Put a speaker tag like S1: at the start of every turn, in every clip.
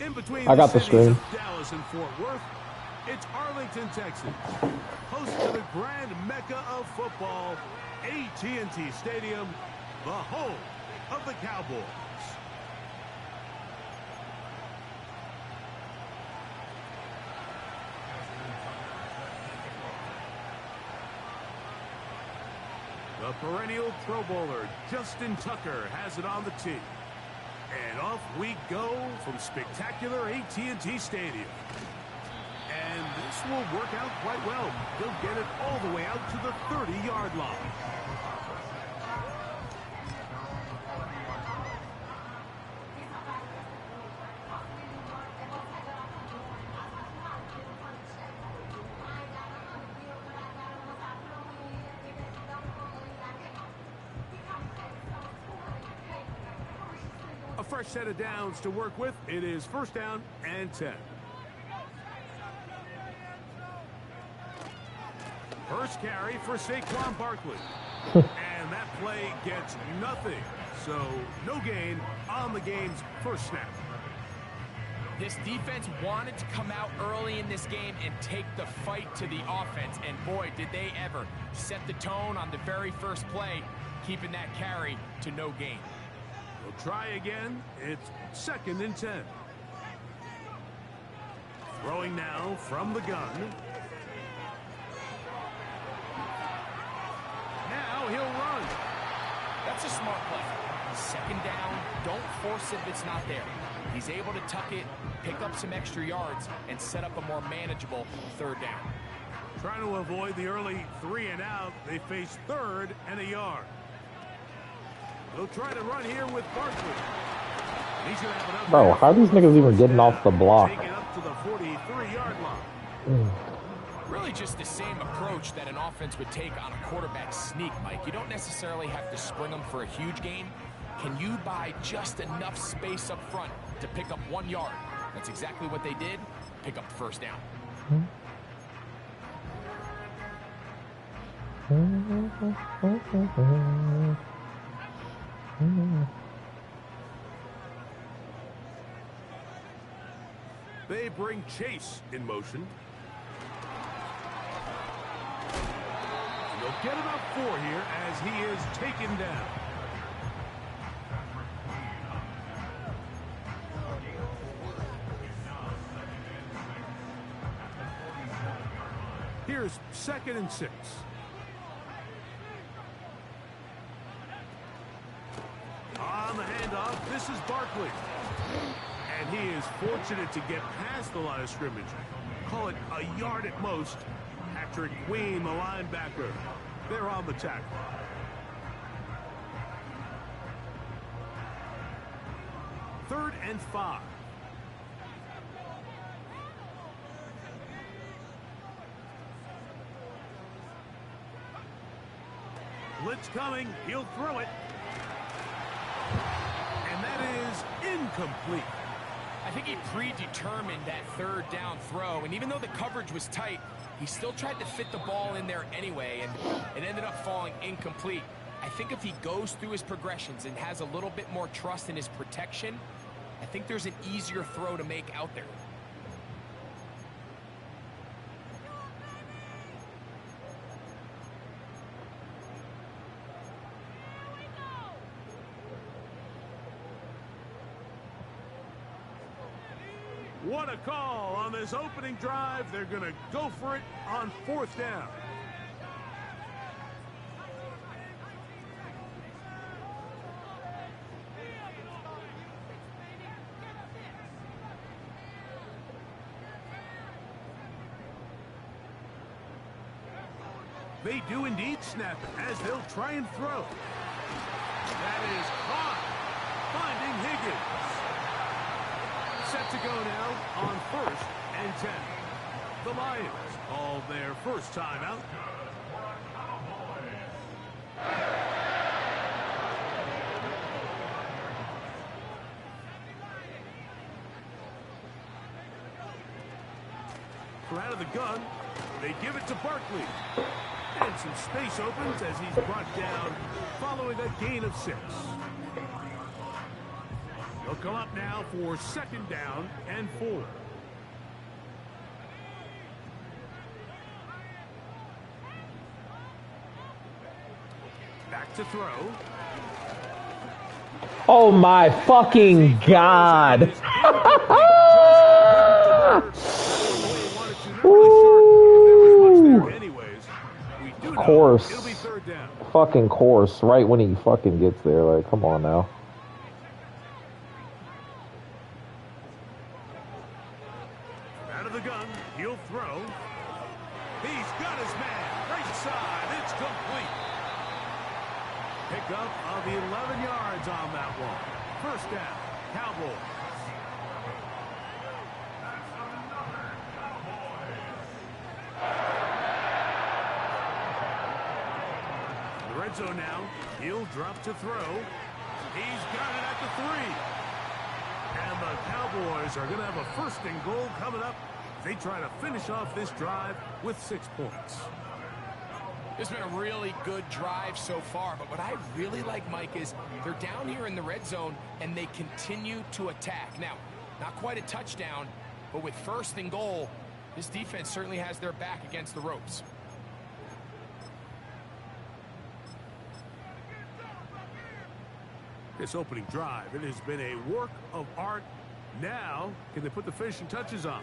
S1: In between
S2: I
S1: the
S2: got the
S1: cities
S2: screen.
S1: of Dallas and Fort Worth, it's Arlington, Texas, host to the grand mecca of football, AT&T Stadium, the home of the Cowboys. The perennial Pro Bowler, Justin Tucker, has it on the tee. And off we go from spectacular AT&T Stadium. And this will work out quite well. He'll get it all the way out to the 30-yard line. A fresh set of downs to work with. It is first down and 10. First carry for Saquon Barkley. And that play gets nothing. So no gain on the game's first snap.
S3: This defense wanted to come out early in this game and take the fight to the offense. And boy, did they ever set the tone on the very first play, keeping that carry to no gain.
S1: We'll try again. It's second and 10. Throwing now from the gun. Now he'll run.
S3: That's a smart play. Second down, don't force it if it's not there. He's able to tuck it, pick up some extra yards, and set up a more manageable third down.
S1: Trying to avoid the early 3 and out. They face third and a yard. They'll try to run here with Barkley. He should have enough.
S2: Bro, how are these niggas even getting off the block?
S1: Take it up to the 43-yard line.
S3: Really just the same approach that an offense would take on a quarterback sneak, Mike. You don't necessarily have to spring them for a huge gain. Can you buy just enough space up front to pick up 1 yard? That's exactly what they did. Pick up the first down.
S1: They bring Chase in motion. And they'll get about 4 here as he is taken down. Here's second and 6. On the handoff, this is Barkley. And he is fortunate to get past the line of scrimmage. Call it a yard at most. Patrick Queen, the linebacker. They're on the tackle. Third and 5. Blitz coming. He'll throw it. And that is incomplete.
S3: I think he predetermined that third down throw, and even though the coverage was tight, he still tried to fit the ball in there anyway, and it ended up falling incomplete. I think if he goes through his progressions and has a little bit more trust in his protection, I think there's an easier throw to make out there.
S1: What a call on this opening drive. They're going to go for it on 4th down. They do indeed snap it as they'll try and throw. That is caught. Finding Higgins. Set to go now on 1st and 10. The Lions call their first timeout. For out of the gun, they give it to Barkley. And some space opens as he's brought down following a gain of 6. They'll They'll come up now for 2nd down and 4. Back to throw.
S2: Oh my fucking god! Of course. Fucking course. Right when he fucking gets there. Like, come on now.
S1: Out of the gun, he'll throw. He's got his man. Right side. It's complete. Pick up of 11 yards on that one. 1st down, Cowboys. The red zone now. He'll drop to throw. He's got it at the 3. And the Cowboys are going to have a 1st and goal coming up. They try to finish off this drive with 6 points.
S3: It's been a really good drive so far, but what I really like, Mike, is they're down here in the red zone, and they continue to attack. Now, not quite a touchdown, but with 1st and goal, this defense certainly has their back against the ropes.
S1: This opening drive, it has been a work of art. Now, can they put the finishing touches on?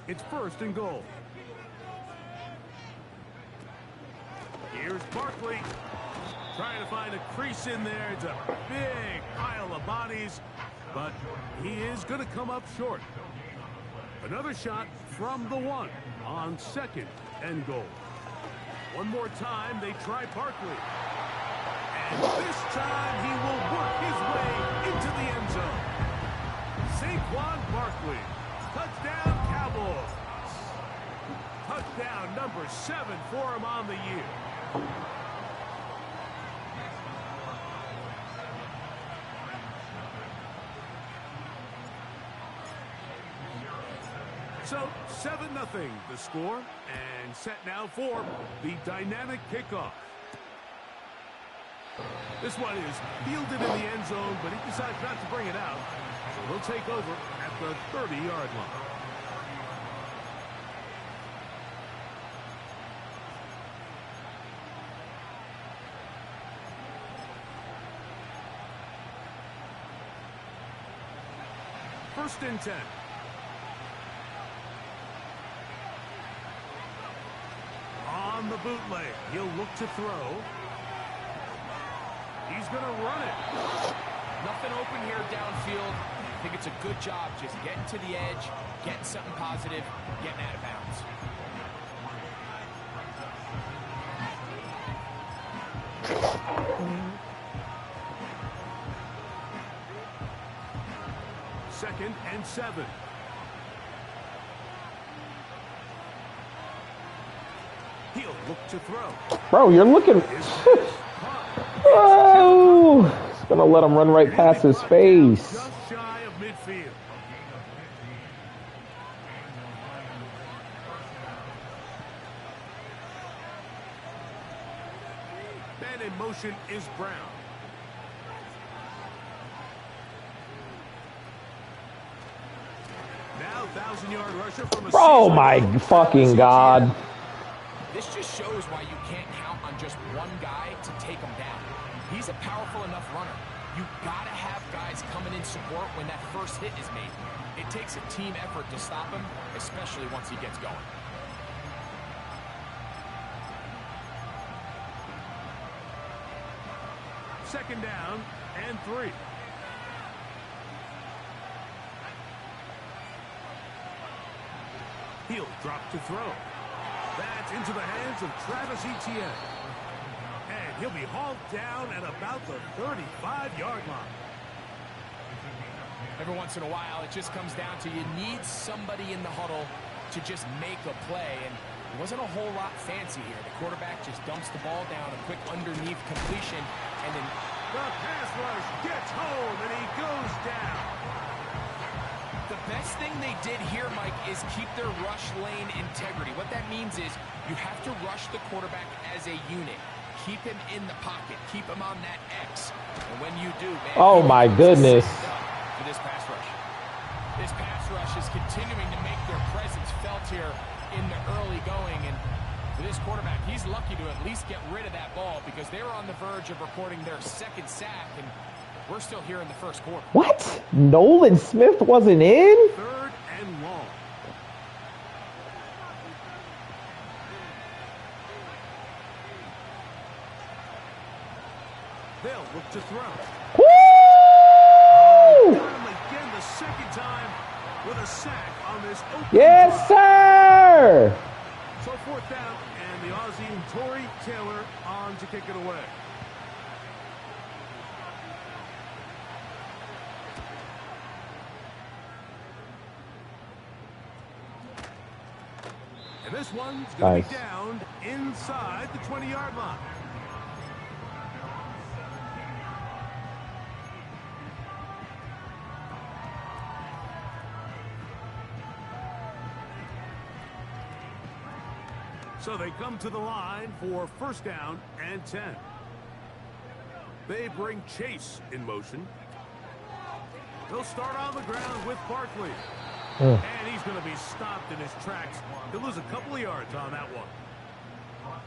S1: It's 1st and goal. Here's Barkley trying to find a crease in there. It's a big pile of bodies, but he is going to come up short. Another shot from the 1 on 2nd and goal. One more time, they try Barkley. And this time, he will work his way into the end zone. Saquon Barkley. Touchdown, Cowboys. Touchdown number 7 for him on the year. So, 7-0 the score, and set now for the dynamic kickoff. This one is fielded in the end zone, but he decides not to bring it out. So he'll take over at the 30-yard line. First and 10. On the bootleg, he'll look to throw. He's going to run it.
S3: Nothing open here downfield. I think it's a good job just getting to the edge, getting something positive, getting out of bounds.
S1: Second and 7. He'll look to throw.
S2: Bro, you're looking... Oh, it's gonna let him run right past his face.
S1: Just shy of midfield. Man in motion is Brown. Now 1,000-yard rusher from a
S2: Oh my fucking god.
S3: This just shows why you can't count on just one guy to take him down. He's a powerful enough runner. You gotta have guys coming in support when that first hit is made. It takes a team effort to stop him, especially once he gets going.
S1: Second down and 3. He'll drop to throw. That's into the hands of Travis Etienne. And he'll be hauled down at about the 35-yard line.
S3: Every once in a while, it just comes down to you need somebody in the huddle to just make a play. And it wasn't a whole lot fancy here. The quarterback just dumps the ball down, a quick underneath completion, and then
S1: the pass rush gets home, and he goes down.
S3: The best thing they did here, Mike, is keep their rush lane integrity. What that means is you have to rush the quarterback as a unit. Keep him in the pocket. Keep him on that X. And when you do, man...
S2: Oh, my goodness.
S3: The for this pass rush. This pass rush is continuing to make their presence felt here in the early going, and for this quarterback, he's lucky to at least get rid of that ball because they were on the verge of recording their second sack, and we're still here in the first quarter.
S2: What? Nolan Smith wasn't in?
S1: Third and long. They'll look to throw.
S2: Woo!
S1: Again, the second time with a sack on this open
S2: Yes,
S1: drive.
S2: sir!
S1: So fourth down, and the Aussie Tory Taylor on to kick it away. And this one's going to be down inside the 20-yard line. So they come to the line for first down and 10. They bring Chase in motion. He'll start on the ground with Barkley. And he's going to be stopped in his tracks. He'll lose a couple of yards on that one.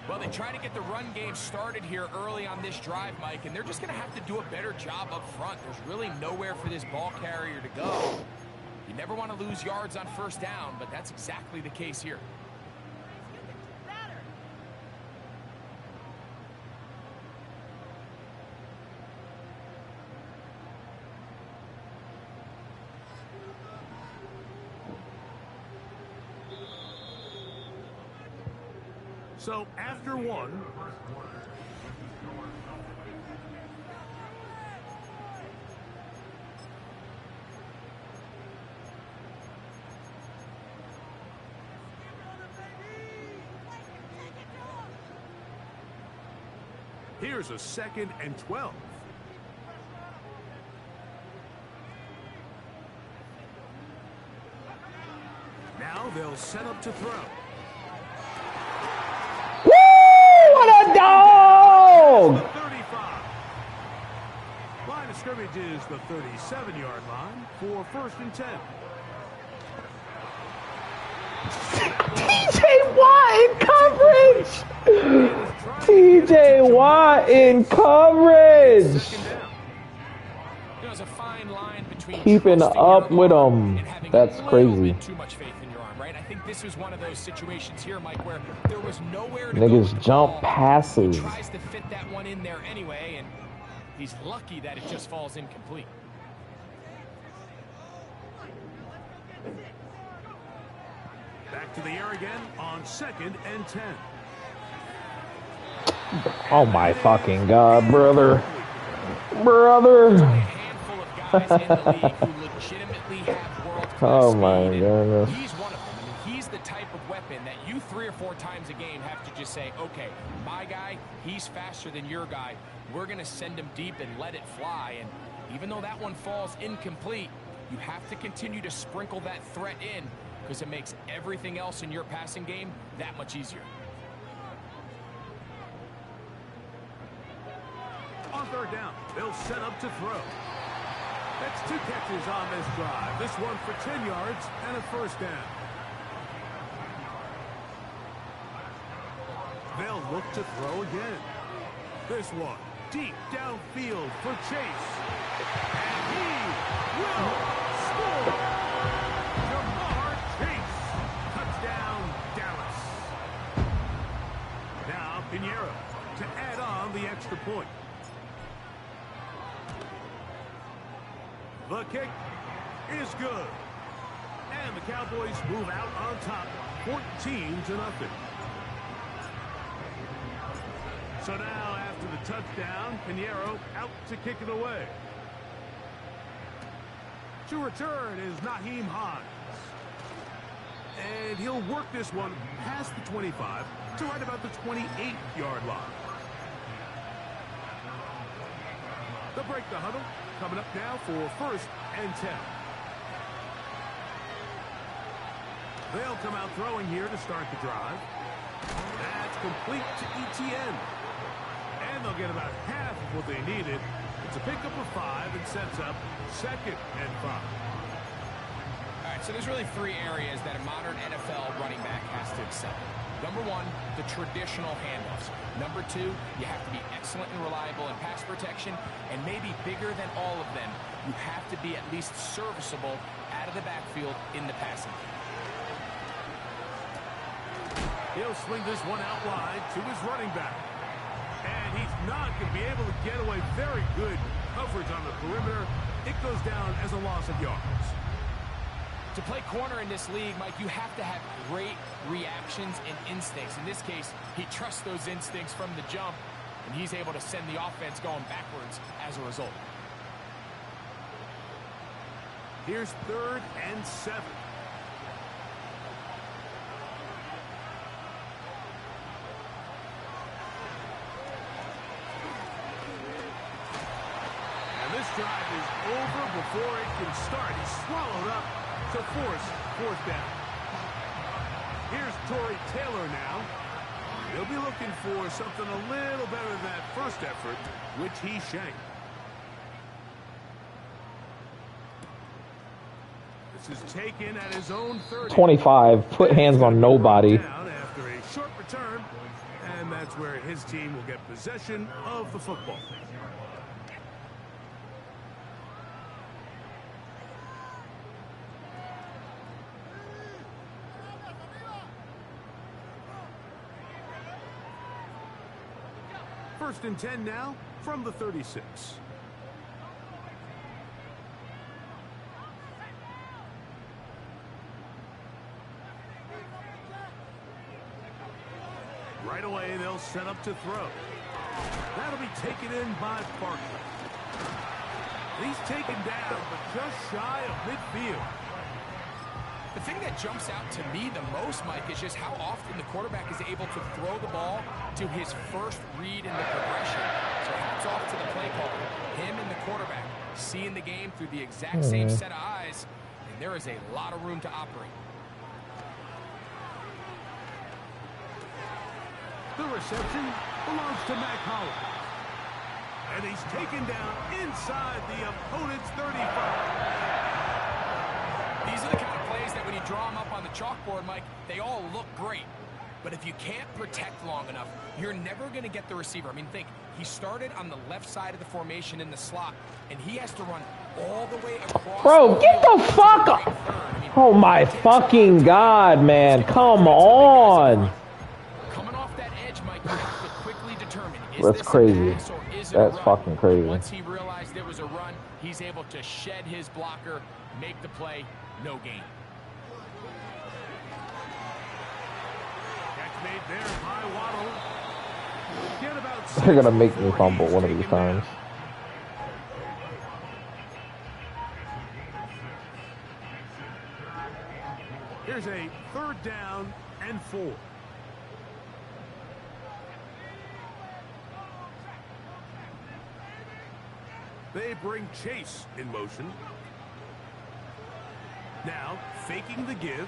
S3: Well, they try to get the run game started here early on this drive, Mike, and they're just going to have to do a better job up front. There's really nowhere for this ball carrier to go. You never want to lose yards on first down, but that's exactly the case here.
S1: So after one, here's a 2nd and 12. Now they'll set up to throw.
S2: What a dog!
S1: 35. Line of scrimmage is the 37-yard line for first and 10.
S2: TJ Watt in coverage! TJ Watt in coverage!
S3: There's a fine line between
S2: keeping up with him. That's crazy.
S3: Too much faith in your arm, right? I think this was one of those situations here, Mike, where there was nowhere to
S2: Niggas
S3: go
S2: jump passes.
S3: He tries to fit that one in there anyway, and he's lucky that it just falls incomplete.
S1: Back to the air again on 2nd and 10.
S2: Oh my fucking god, brother. Brother.
S3: A handful of guys in the league who legitimately have world-class
S2: Oh my
S3: speed,
S2: goodness.
S3: he's one of them. I mean, he's the type of weapon that you 3 or 4 times a game have to just say, okay, my guy, he's faster than your guy. We're going to send him deep and let it fly. And even though that one falls incomplete, you have to continue to sprinkle that threat in because it makes everything else in your passing game that much easier.
S1: On third down, they'll set up to throw. That's 2 catches on this drive. This one for 10 yards and a first down. They'll look to throw again. This one deep downfield for Chase. And he will score. Jamar Chase. Touchdown, Dallas. Now Pinheiro to add on the extra point. The kick is good. And the Cowboys move out on top, 14-0. So now, after the touchdown, Pinheiro out to kick it away. To return is Nyheim Hines. And he'll work this one past the 25 to right about the 28-yard line. They'll break the huddle. Coming up now for first and 10. They'll come out throwing here to start the drive. That's complete to ETN. And they'll get about half of what they needed It's a pickup of 5 and sets up 2nd and 5.
S3: All right, so there's really 3 areas that a modern NFL running back has to excel. Number 1, the traditional handoffs. Number 2, you have to be excellent and reliable in pass protection. And maybe bigger than all of them, you have to be at least serviceable out of the backfield in the passing game.
S1: He'll swing this one out wide to his running back. And he's not going to be able to get away. Very good coverage on the perimeter. It goes down as a loss of yards.
S3: To play corner in this league, Mike, you have to have great reactions and instincts. In this case, he trusts those instincts from the jump, and he's able to send the offense going backwards as a result.
S1: Here's 3rd and 7. And this drive is over before it can start. He's swallowed up to force 4th down. Here's Tory Taylor now. He'll be looking for something a little better than that first effort, which he shanked. This is taken at his own 30.
S2: 25. Put hands on nobody.
S1: Down after a short return, and that's where his team will get possession of the football. First and 10 now from the 36. Right away, they'll set up to throw. That'll be taken in by Barkley. He's taken down, but just shy of midfield.
S3: The thing that jumps out to me the most, Mike, is just how often the quarterback is able to throw the ball to his first read in the progression. So hats off to the play caller. Him and the quarterback seeing the game through the exact same set of eyes, and there is a lot of room to operate.
S1: The reception belongs to Mack Hollins. And he's taken down inside the opponent's 35.
S3: These are the kind of plays that when you draw them up on the chalkboard, Mike, they all look great. But if you can't protect long enough, you're never going to get the receiver. I mean, think, he started on the left side of the formation in the slot, and he has to run all the way across.
S2: Bro, get the fuck up. Oh my fucking God, man. Come on.
S3: Coming off that edge, Mike, you have to quickly determine, is
S2: That's
S3: this
S2: crazy.
S3: a pass or is it
S2: That's
S3: a run?
S2: fucking crazy.
S3: Once he realized it was a run, he's able to shed his blocker, make the play, no gain.
S1: Catch made there by Waddle. Get about
S2: They're gonna make me fumble one of these times.
S1: Here's a 3rd down and 4. They bring Chase in motion. Now, faking the give.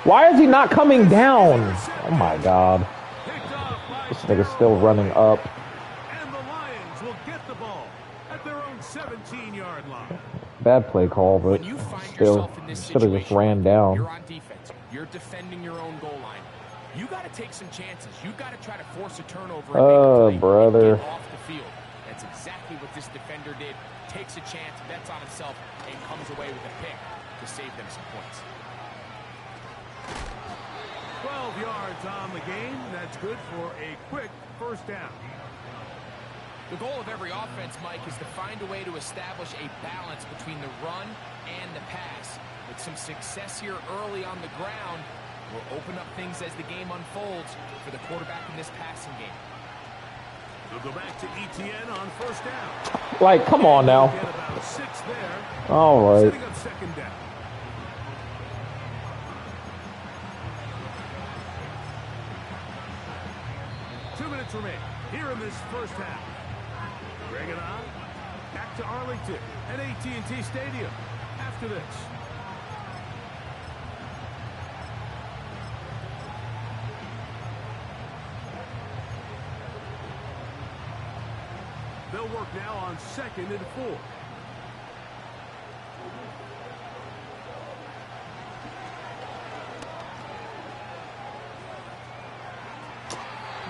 S2: Why is he not coming down? Oh my God.
S1: Picked off by
S2: This nigga's still running up.
S1: And the Lions will get the ball at their own 17-yard line.
S2: Bad play call, but
S3: When you find
S2: still,
S3: yourself in this
S2: should have just
S3: situation,
S2: ran down.
S3: you're on defense. You're defending your own goal line. You got to take some chances. You got to try to force a turnover and make a play
S2: brother.
S3: and get off the field. That's exactly what this defender did. Takes a chance, bets on himself, and comes away with a pick to save them some points.
S1: 12 yards on the game. That's good for a quick first down.
S3: The goal of every offense, Mike, is to find a way to establish a balance between the run and the pass. With some success here early on the ground, will open up things as the game unfolds for the quarterback in this passing game.
S1: They'll go back to ETN on first down.
S2: Like, come on now.
S1: Get about 6 there.
S2: All right.
S1: Setting up 2nd down. Remain here in this first half. Bring it on. Back to Arlington at AT&T Stadium after this. They'll work now on 2nd and 4.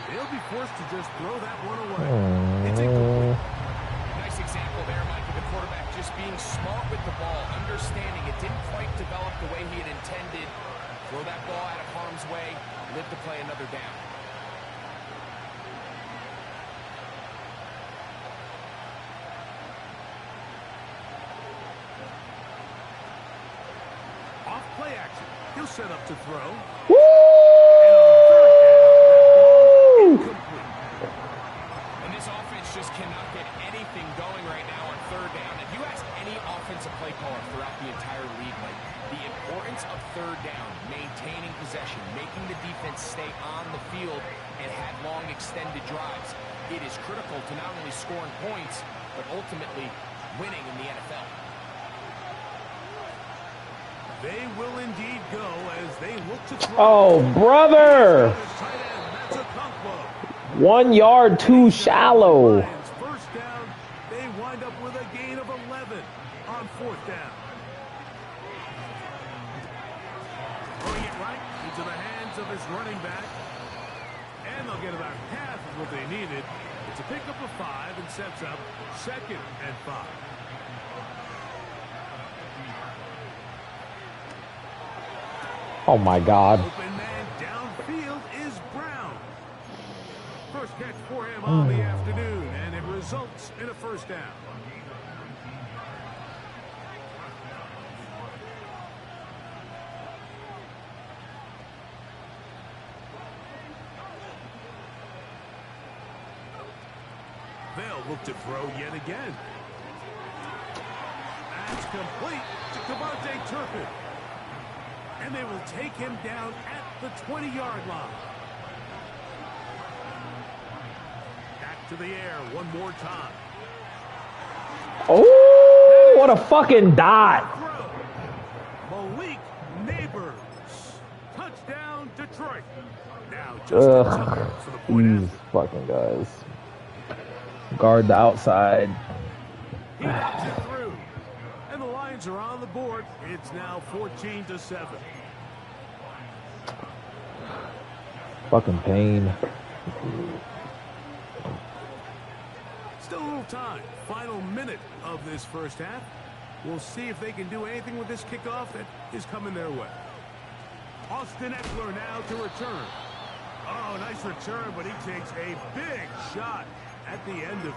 S1: They'll be forced to just throw that one away. It's incomplete.
S3: Nice example there, Mike, of the quarterback just being smart with the ball, understanding it didn't quite develop the way he had intended. Throw that ball out of harm's way, live to play another down.
S1: Off play action. He'll set up to throw.
S2: Woo!
S1: Incomplete.
S3: And this offense just cannot get anything going right now on 3rd down. If you ask any offensive play caller throughout the entire league, like the importance of 3rd down, maintaining possession, making the defense stay on the field and have long extended drives, it is critical to not only scoring points, but ultimately winning in the NFL.
S1: They will indeed go as they look to throw.
S2: Oh, brother! 1 yard too shallow.
S1: First down, they wind up with a gain of 11 on 4th down. Throwing it right into the hands of his running back. And they'll get about half of what they needed. It's a pickup of 5 and sets up 2nd and 5.
S2: Oh my God.
S1: Open man downfield is Brown. First catch for him on the afternoon, and it results in a first down. They'll look to throw yet again. That's complete to Devontae Turpin. And they will take him down at the 20-yard line. Back to the air one more time.
S2: Oh, what a fucking dot.
S1: Malik Neighbors. Touchdown, Detroit. Now just Tucker for the point.
S2: These fucking guys. Guard the outside.
S1: He gets it through. And the Lions are on the board. It's now 14-7.
S2: Fucking pain.
S1: Still a little time. Final minute of this first half. We'll see if they can do anything with this kickoff that is coming their way. Austin Eckler now to return. Oh, nice return, but he takes a big shot at the end of it.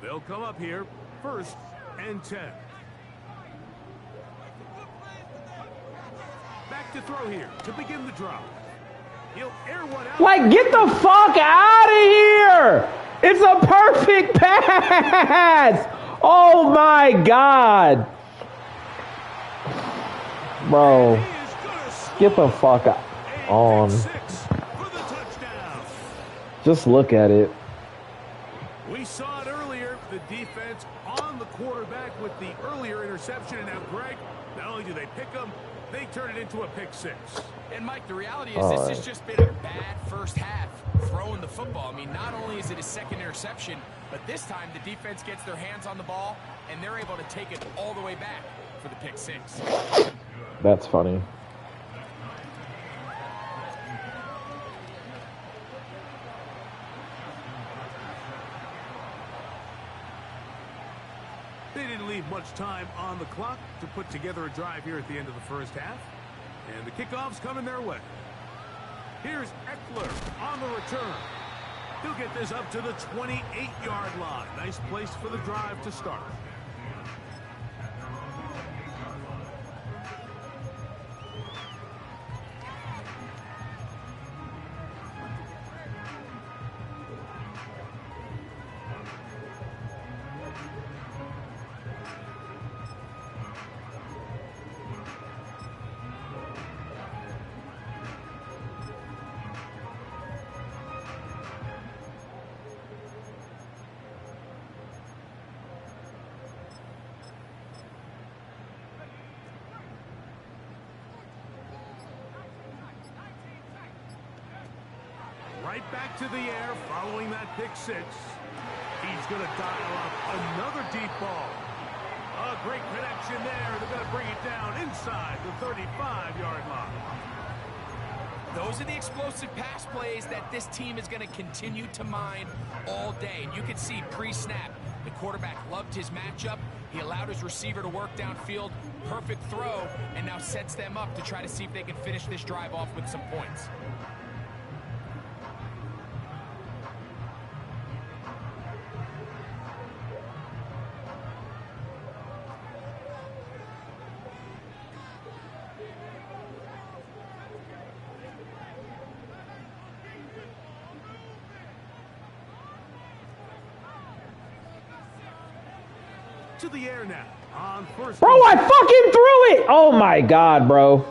S1: They'll come up here, 1st and 10. Back to throw here to begin the drive. He'll air one out.
S2: Like, get the fuck out of here! It's a perfect pass! Oh my God! Bro, get the fuck on. Just look at it.
S1: We saw it earlier, the defense on the quarterback with the earlier interception. And now, Greg, not only do they pick them, they turn it into a pick 6.
S3: And, Mike, the reality is this has just been a bad first half throwing the football. I mean, not only is it a 2nd interception, but this time the defense gets their hands on the ball, and they're able to take it all the way back for the pick 6.
S2: That's funny.
S1: They didn't leave much time on the clock to put together a drive here at the end of the first half. And the kickoff's coming their way. Here's Eckler on the return. He'll get this up to the 28-yard line. Nice place for the drive to start. Right back to the air following that pick six. He's going to dial up another deep ball. A great connection there. They're going to bring it down inside the 35-yard line.
S3: Those are the explosive pass plays that this team is going to continue to mine all day. And you can see pre-snap, the quarterback loved his matchup. He allowed his receiver to work downfield. Perfect throw, and now sets them up to try to see if they can finish this drive off with some points.
S1: To the air now on first.
S2: Bro, I fucking threw it. Oh my God, bro.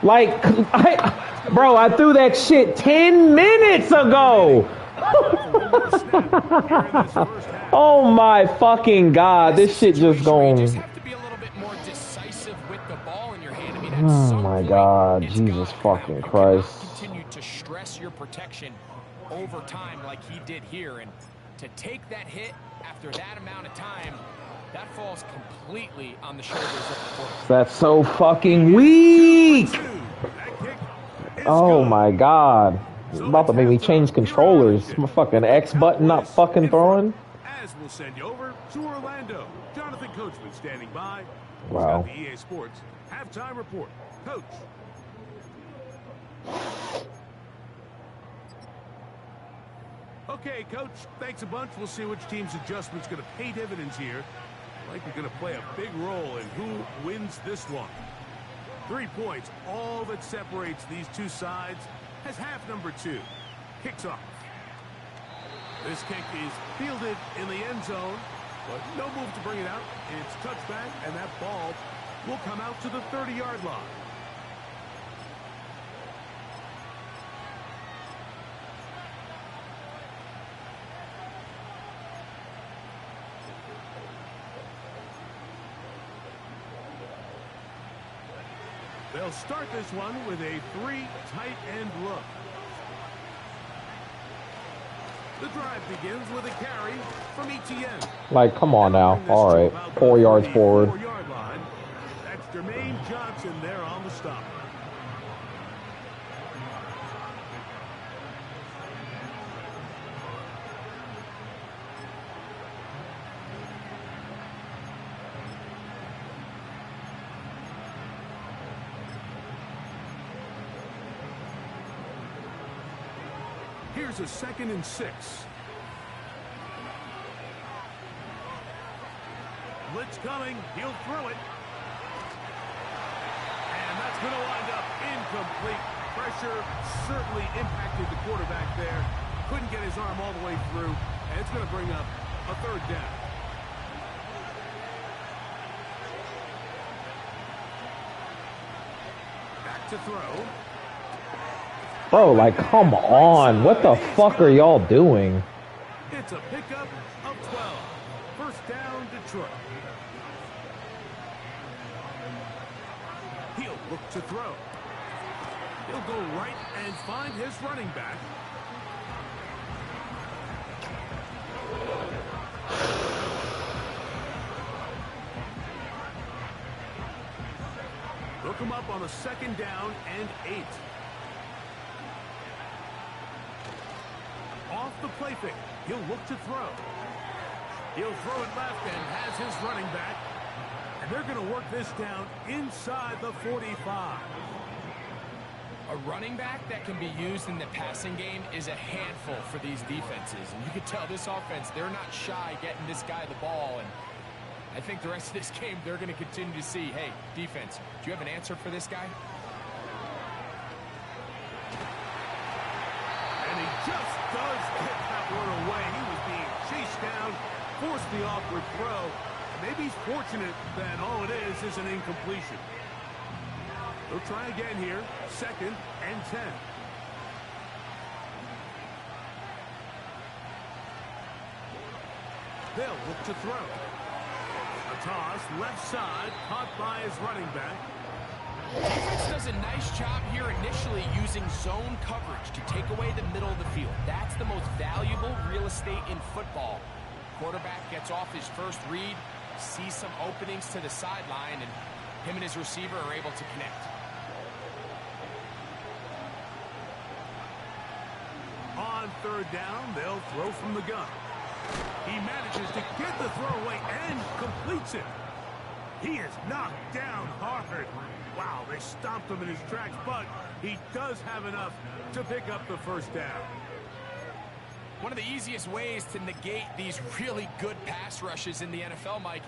S2: Like, I threw that shit 10 minutes ago. Oh my fucking God, this shit just going.
S3: You just have to be a little bit more decisive with the ball in your hand. I mean, at
S2: Oh
S3: some
S2: my
S3: point,
S2: God,
S3: it's
S2: Jesus
S3: gone
S2: fucking
S3: now. You
S2: Christ.
S3: cannot continue to stress your protection over time like he did here, and to take that hit after that amount of time, that falls completely on the shoulders of the quarterback.
S2: That's so fucking weak. Oh my God. It's about to make me change controllers. My fucking X button not fucking throwing.
S1: As we'll send you over to Orlando. Jonathan Coachman standing by.
S2: Wow.
S1: The EA Sports halftime report. Coach. Okay, Coach, thanks a bunch. We'll see which team's adjustment's going to pay dividends here. Like we're going to play a big role in who wins this one. 3 points, all that separates these two sides, has half number 2. Kicks off. This kick is fielded in the end zone, but no move to bring it out. It's touchback, and that ball will come out to the 30-yard line. They'll start this one with a 3 tight end look. The drive begins with a carry from Etienne.
S2: Like, come on now. All right. 4 yards forward.
S1: 4-yard line. That's Jermaine Johnson there on the stop. Here's a 2nd and 6. Blitz coming. He'll throw it. And that's going to wind up incomplete. Pressure certainly impacted the quarterback there. Couldn't get his arm all the way through. And it's going to bring up a 3rd down. Back to throw.
S2: Bro, like, come on. What the fuck are y'all doing?
S1: It's a pickup of 12. First down, Detroit. He'll look to throw. He'll go right and find his running back. Look him up on a 2nd down and 8. Off the play fake. He'll look to throw. He'll throw it left and has his running back. And they're going to work this down inside the 45.
S3: A running back that can be used in the passing game is a handful for these defenses. And you can tell this offense, they're not shy getting this guy the ball. And I think the rest of this game, they're going to continue to see, hey, defense, do you have an answer for this guy?
S1: And he just does get that one away. He was being chased down, forced the awkward throw. Maybe he's fortunate that all it is an incompletion. They'll try again here. 2nd and 10. They'll look to throw. A toss, left side, caught by his running back.
S3: Defense does does a nice job here initially using zone coverage to take away the middle of the field. That's the most valuable real estate in football. Quarterback gets off his first read, sees some openings to the sideline, and him and his receiver are able to connect.
S1: On third down, they'll throw from the gun. He manages to get the throw away and completes it. He is knocked down hard. Wow, they stopped him in his tracks, but he does have enough to pick up the first down.
S3: One of the easiest ways to negate these really good pass rushes in the NFL, Mike,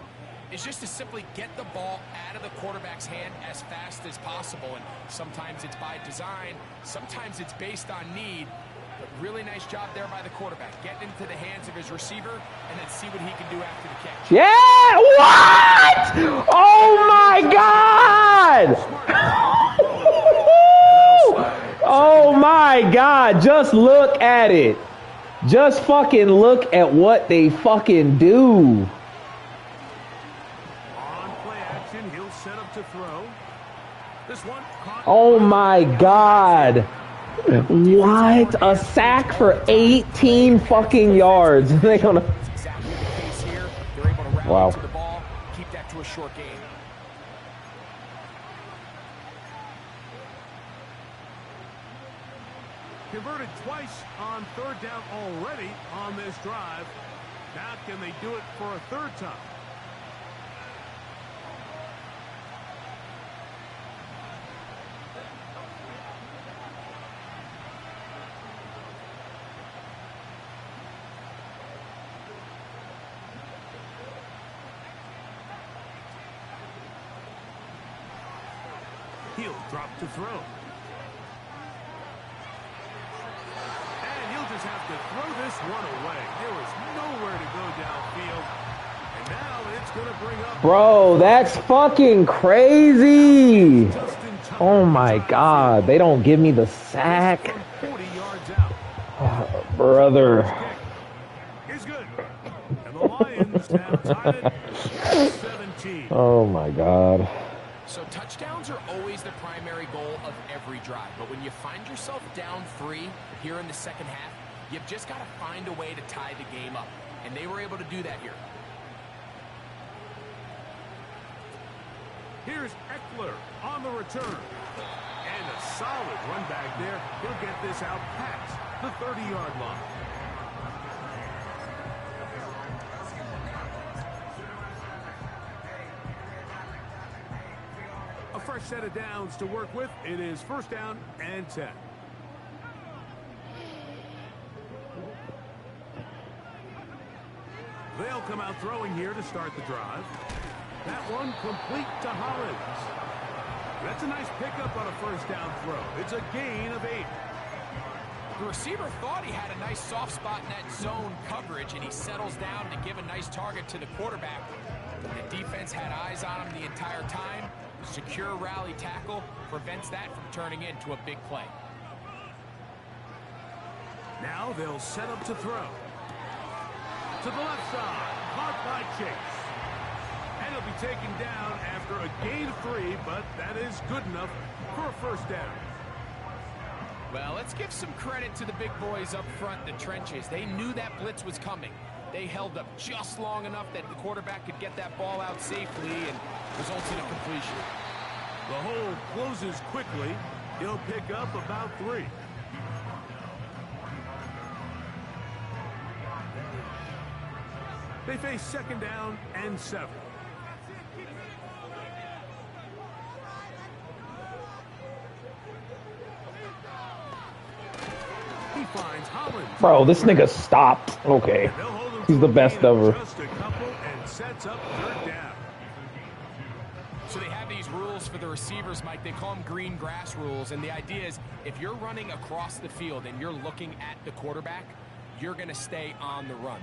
S3: is just to simply get the ball out of the quarterback's hand as fast as possible. And sometimes it's by design, sometimes it's based on need. But really nice job there by the quarterback, getting into the hands of his receiver and then see what he can do after the catch.
S2: Yeah, what? Oh my God! Oh my God, just look at it. Just fucking look at what they fucking do.
S1: On play action, he'll set up to throw. This one caught.
S2: Oh my God. What? A sack for 18 fucking yards. They're gonna...
S3: That's exactly the case here. They're able to rally
S2: Wow.
S3: to the ball, keep that to a short game.
S1: Converted twice on third down already on this drive. Now can they do it for a third time? He'll drop to throw. And he'll just have to throw this one away. There was nowhere to go downfield. And now it's going to bring up...
S2: Bro, that's fucking crazy. Oh my God. They don't give me the sack.
S1: 40 yards out.
S2: Oh, brother.
S1: Is good. And the Lions have tied it at 17.
S2: Oh my God.
S3: So touchdowns are always the primary goal of every drive. But when you find yourself down 3 here in the second half, you've just got to find a way to tie the game up. And they were able to do that here.
S1: Here's Eckler on the return. And a solid run back there. He'll get this out past the 30-yard line. A fresh set of downs to work with. It is first down and 10. They'll come out throwing here to start the drive. That one complete to Hollins. That's a nice pickup on a first down throw. It's a gain of 8.
S3: The receiver thought he had a nice soft spot in that zone coverage, and he settles down to give a nice target to the quarterback. The defense had eyes on him the entire time. Secure rally tackle prevents that from turning into a big play.
S1: Now they'll set up to throw. To the left side, caught by Chase. And he'll be taken down after a gain of 3, but that is good enough for a first down.
S3: Well, let's give some credit to the big boys up front in the trenches. They knew that blitz was coming. They held up just long enough that the quarterback could get that ball out safely and results in a completion.
S1: The hole closes quickly. He'll pick up about 3. They face second down and 7. He finds Hollins.
S2: Bro, this nigga stopped. Okay. He's the best ever.
S1: Just a couple and sets up third down.
S3: So they have these rules for the receivers, Mike. They call them green grass rules. And the idea is if you're running across the field and you're looking at the quarterback, you're going to stay on the run.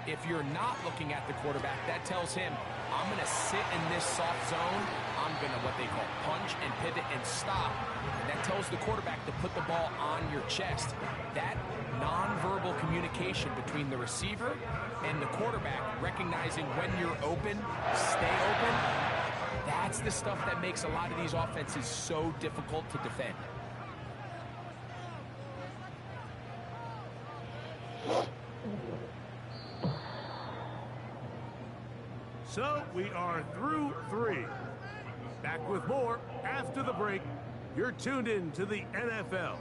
S3: If you're not looking at the quarterback, that tells him, I'm going to sit in this soft zone. I'm going to what they call punch and pivot and stop. And that tells the quarterback to put the ball on your chest. That nonverbal communication between the receiver and the quarterback, recognizing when you're open, stay open, that That's the stuff that makes a lot of these offenses so difficult to defend.
S1: So we are through 3. Back with more after the break. You're tuned in to the NFL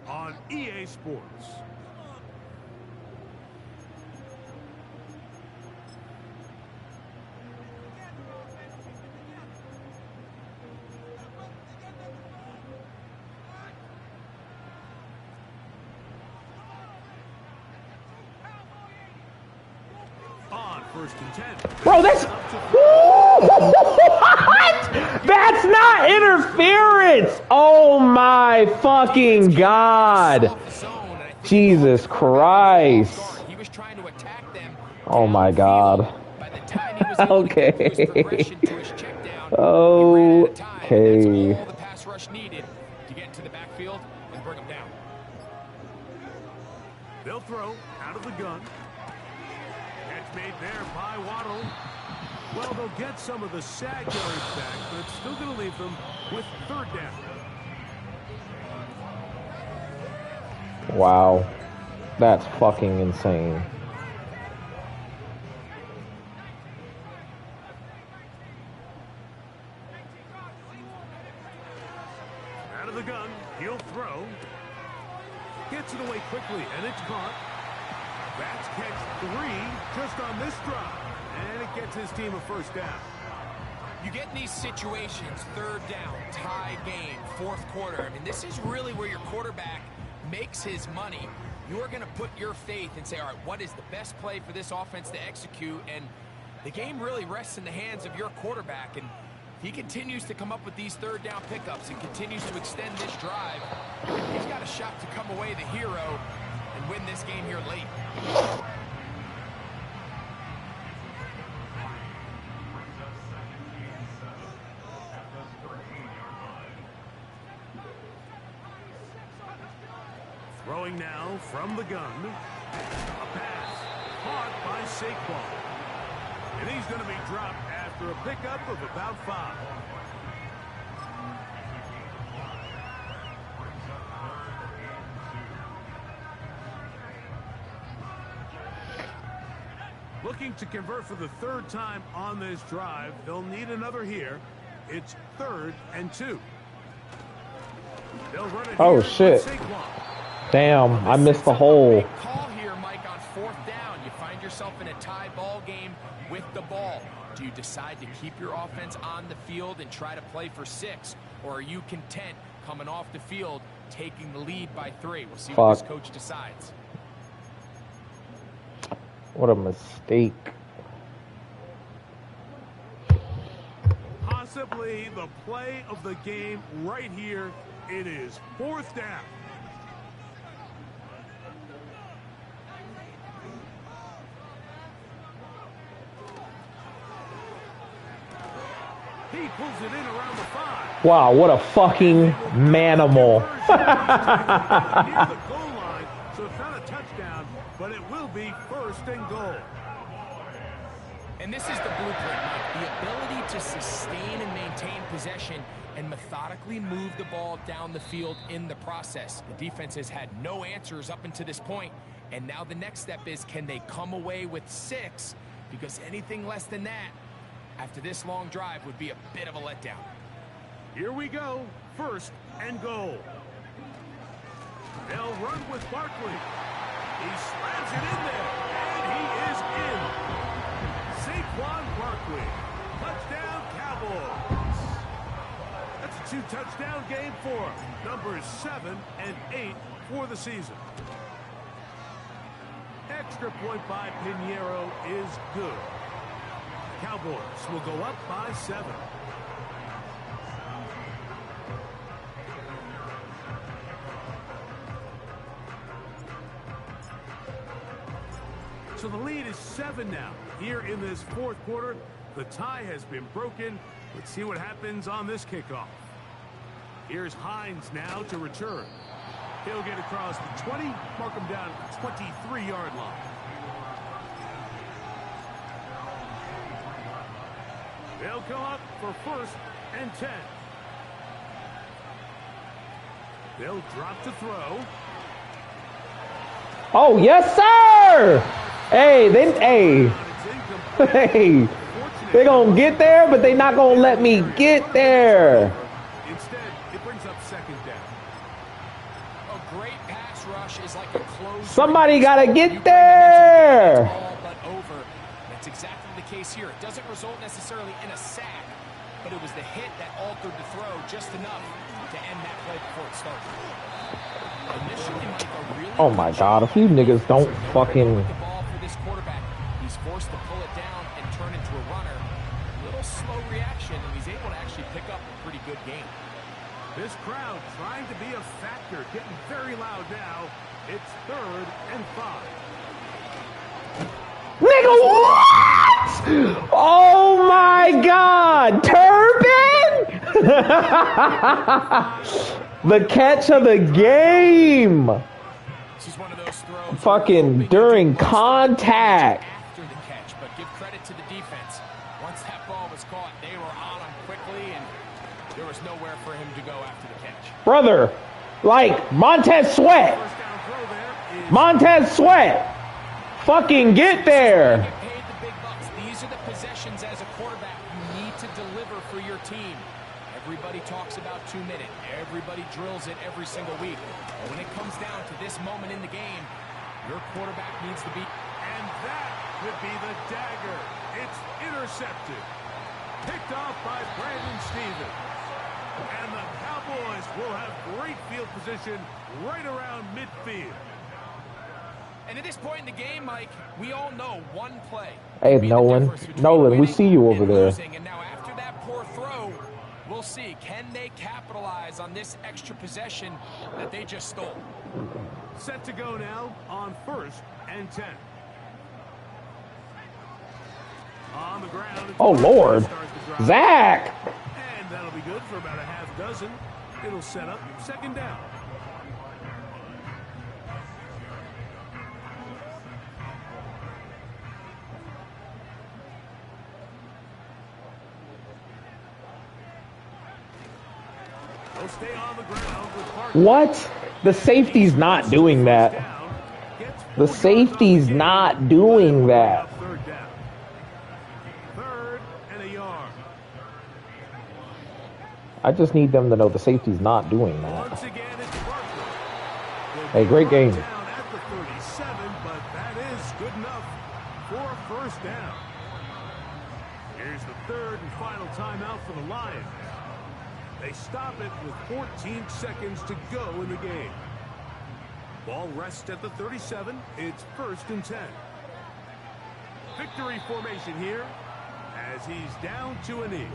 S1: on EA Sports. On 1st and 10.
S2: Bro, that's... What? That's not interference! Oh my fucking God! Jesus Christ. Oh my God. Okay. Okay.
S1: They'll throw out of the gun. Catch made there by Waddle. Well, they'll get some of the sag yards back, but it's still going to leave them with 3rd down.
S2: Wow. That's fucking insane.
S1: Out of the gun, he'll throw. Gets it away quickly, and it's caught. That's catch 3 just on this drive. And it gets his team a 1st down.
S3: You get in these situations, 3rd down, tie game, 4th quarter. I mean, this is really where your quarterback makes his money. You're going to put your faith and say, all right, what is the best play for this offense to execute? And the game really rests in the hands of your quarterback. And if he continues to come up with these 3rd down pickups and continues to extend this drive, he's got a shot to come away the hero and win this game here late.
S1: Throwing now from the gun. A pass caught by Saquon. And he's going to be dropped after a pickup of about 5. Looking to convert for the 3rd time on this drive. They'll need another here. It's 3rd and 2. They'll run it.
S2: Oh, shit. Damn, I missed the hole.
S3: Call here, Mike, on 4th down. You find yourself in a tie ball game with the ball. Do you decide to keep your offense on the field and try to play for 6? Or are you content coming off the field, taking the lead by 3? We'll see what this coach decides.
S2: What a mistake.
S1: Possibly the play of the game right here. It is 4th down. He pulls it in around the 5.
S2: Wow, what a fucking manimal.
S1: Near the goal line, so it's not a touchdown, but it will be 1st and goal.
S3: And this is the blueprint, Mike. The ability to sustain and maintain possession and methodically move the ball down the field in the process. The defense has had no answers up until this point, and now the next step is, can they come away with 6? Because anything less than that, after this long drive, would be a bit of a letdown.
S1: Here we go. 1st and goal. They'll run with Barkley. He slams it in there, and he is in. Saquon Barkley. Touchdown, Cowboys. That's a 2-touchdown game for him. Numbers 7 and 8 for the season. Extra point by Pinheiro is good. Cowboys will go up by 7. So the lead is 7 now. Here in this 4th quarter, the tie has been broken. Let's see what happens on this kickoff. Here's Hines now to return. He'll get across the 20, mark him down at the 23-yard line. They'll come up for 1st and 10. They'll drop to throw.
S2: Oh, yes, sir! Hey, hey, they gonna get there, but they not gonna let me get there.
S1: Instead, it brings up 2nd down.
S3: A great pass rush is like a close.
S2: Somebody gotta get there.
S3: All but over. That's exactly the case here. It doesn't result necessarily in a sack, but it was the hit that altered the throw just enough to end that play before it started. Initially, Mike, a really
S2: Oh my God, if you niggas don't fucking...
S3: the ball for this quarterback. He's forced to pull it down and turn into a runner. A little slow reaction, and he's able to actually pick up a pretty good game.
S1: This crowd trying to be a factor, getting very loud now. It's 3rd and 5.
S2: Nigga, what? Oh my God, Turpin! The catch of the game.
S3: This is one of those throws
S2: Fucking during contact.
S3: after the catch, but give credit to the defense. Once that ball was caught, they were on him quickly, and there was nowhere for him to go after the catch.
S2: Brother, like Montez Sweat.
S1: First down throw there is
S2: Montez Sweat. Fucking get there.
S3: Get paid the big bucks. These are the possessions as a quarterback you need to deliver for your team. Everybody talks about 2-minute. Everybody drills it every single week. But when it comes down to this moment in the game, your quarterback needs to be...
S1: And that could be the dagger. It's intercepted. Picked off by Brandon Stevens. And the Cowboys will have great field position right around midfield.
S3: And at this point in the game, Mike, we all know one play.
S2: Hey,
S3: will be the
S2: Nolan.
S3: difference between
S2: Nolan, we
S3: winning
S2: see you over
S3: and
S2: there.
S3: losing. And now after that poor throw, we'll see. Can they capitalize on this extra possession that they just stole?
S1: Set to go now on 1st and 10. On the ground.
S2: Oh, Lord.
S1: Starts the drive.
S2: Zach.
S1: And that'll be good for about a half dozen. It'll set up 2nd down. They'll stay on the ground with Parker.
S2: What? The safety's not doing that.
S1: Down, gets
S2: The
S1: 4 yards on
S2: safety's
S1: gain.
S2: not doing that.
S1: 3rd down. 3rd and a yard.
S2: I just need them to know the safety's not doing that.
S1: Once again, it's Barkley.
S2: Hey, great game.
S1: Down at the 37, but that is good enough for a 1st down. Here's the 3rd and final timeout for the Lions. They stop it with 14 seconds to go in the game. Ball rests at the 37. It's 1st and 10. Victory formation here as he's down to a knee.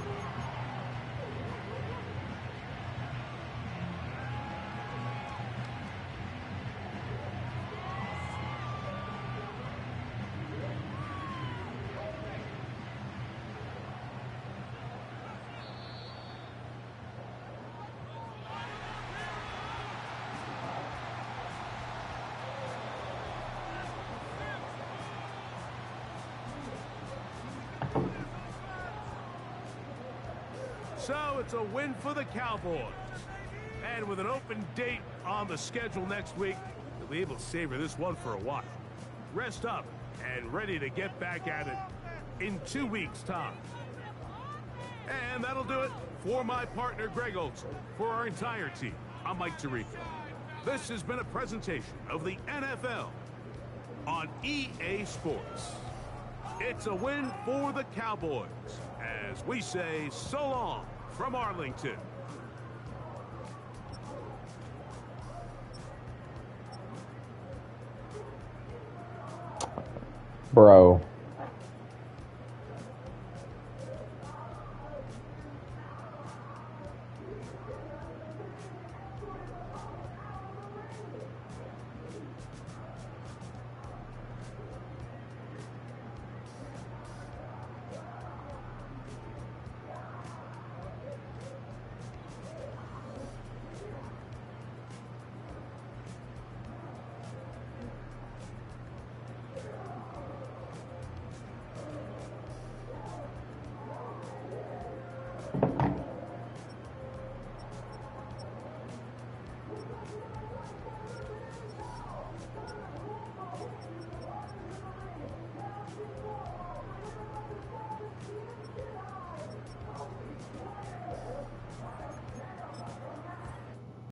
S1: So it's a win for the Cowboys. And with an open date on the schedule next week, they'll be able to savor this one for a while. Rest up and ready to get back at it in 2 weeks' time. And that'll do it for my partner, Greg Olson. For our entire team, I'm Mike Tirico. This has been a presentation of the NFL on EA Sports. It's a win for the Cowboys as we say so long from Arlington.
S2: Bro.